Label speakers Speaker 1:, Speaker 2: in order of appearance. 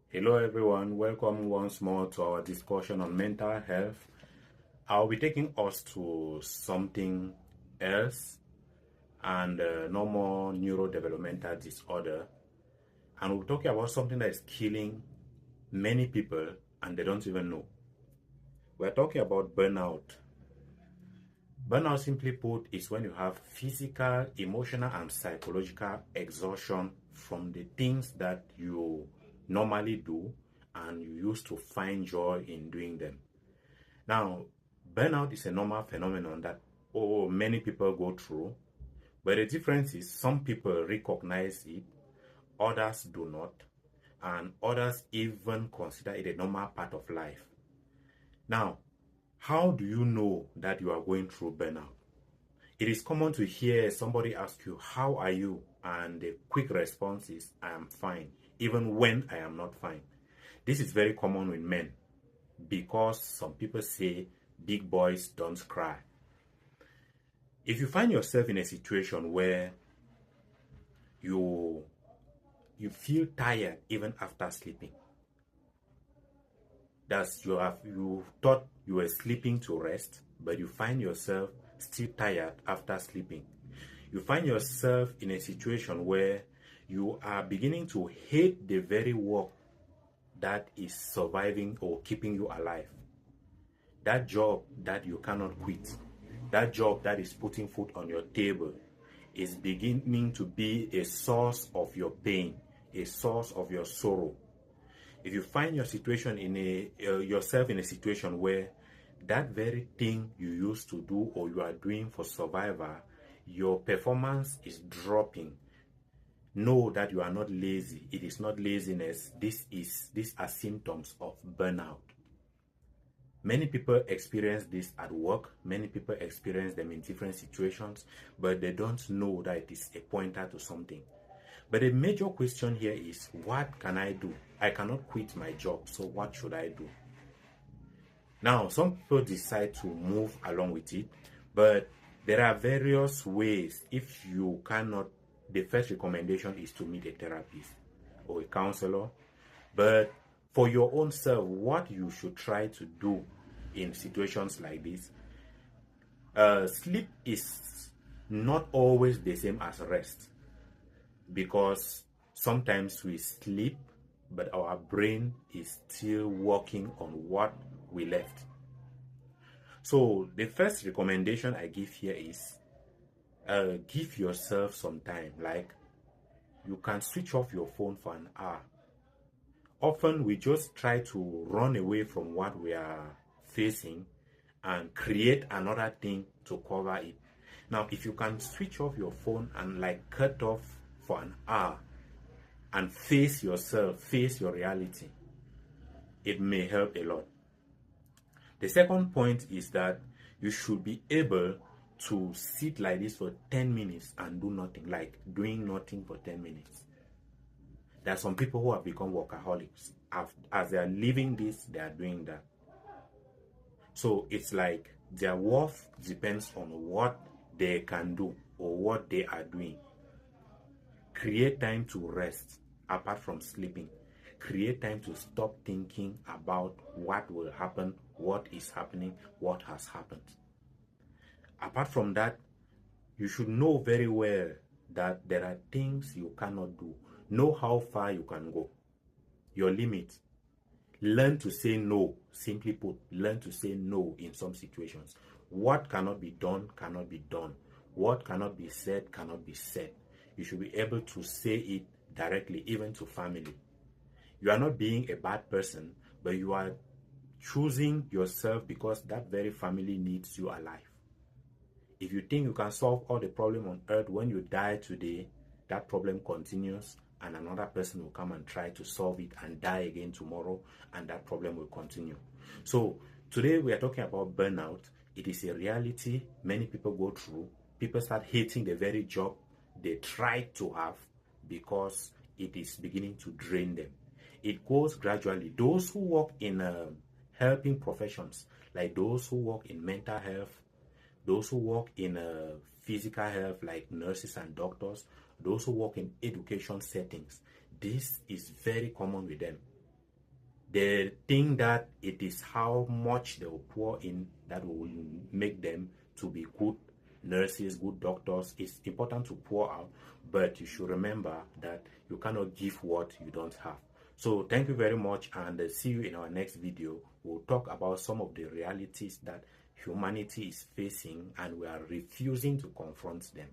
Speaker 1: Hello everyone, welcome once more to our discussion on mental health. I'll be taking us to something else and no more neurodevelopmental disorder. And we're talking about something that is killing many people and they don't even know. We're talking about burnout. Burnout, simply put, is when you have physical, emotional, and psychological exhaustion from the things that you normally do and you used to find joy in doing them. Now, burnout is a normal phenomenon that many people go through, but the difference is some people recognize it, others do not, and others even consider it a normal part of life. Now, how do you know that you are going through burnout? It is common to hear somebody ask you, "How are you?" And the quick response is, "I am fine," even when I am not fine. This is very common with men because some people say big boys don't cry. If you find yourself in a situation where you feel tired even after sleeping, that's you thought you were sleeping to rest, but you find yourself still tired after sleeping. You find yourself in a situation where you are beginning to hate the very work that is surviving or keeping you alive. That job that you cannot quit, that job that is putting food on your table, is beginning to be a source of your pain, a source of your sorrow. If you find yourself in a situation where that very thing you used to do or you are doing for survival, your performance is dropping, know that you are not lazy. It is not laziness. These are symptoms of burnout. Many people experience this at work. Many people experience them in different situations, but they don't know that it is a pointer to something. But the major question here is, what can I do? I cannot quit my job, so what should I do? Now, some people decide to move along with it, but there are various ways. If you cannot, the first recommendation is to meet a therapist or a counselor. But for your own self, what you should try to do in situations like this, sleep is not always the same as rest, because sometimes we sleep, but our brain is still working on what we left. So the first recommendation I give here is give yourself some time. Like, you can switch off your phone for an hour. Often we just try to run away from what we are facing and create another thing to cover it. Now, if you can switch off your phone and like cut off for an hour and face yourself, face your reality, it may help a lot. The second point is that you should be able to sit like this for 10 minutes and do nothing, like doing nothing for 10 minutes. There are some people who have become workaholics. As they are living this, they are doing that. So it's like their worth depends on what they can do or what they are doing. Create time to rest apart from sleeping. Create time to stop thinking about what will happen, what is happening, what has happened. Apart from that, you should know very well that there are things you cannot do. Know how far you can go, your limit. Learn to say no. Simply put, learn to say no in some situations. What cannot be done cannot be done. What cannot be said cannot be said. You should be able to say it directly, even to family. You are not being a bad person, but you are choosing yourself because that very family needs you alive. If you think you can solve all the problem on earth, when you die today, that problem continues and another person will come and try to solve it and die again tomorrow, and that problem will continue. So today we are talking about burnout. It is a reality many people go through. People start hating the very job they try to have because it is beginning to drain them. It goes gradually. Those who work in helping professions, like those who work in mental health, those who work in physical health like nurses and doctors, those who work in education settings, this is very common with them. They think that it is how much they will pour in that will make them to be good nurses, good doctors. It's important to pour out, but you should remember that you cannot give what you don't have. So thank you very much, and see you in our next video. We'll talk about some of the realities that humanity is facing and we are refusing to confront them.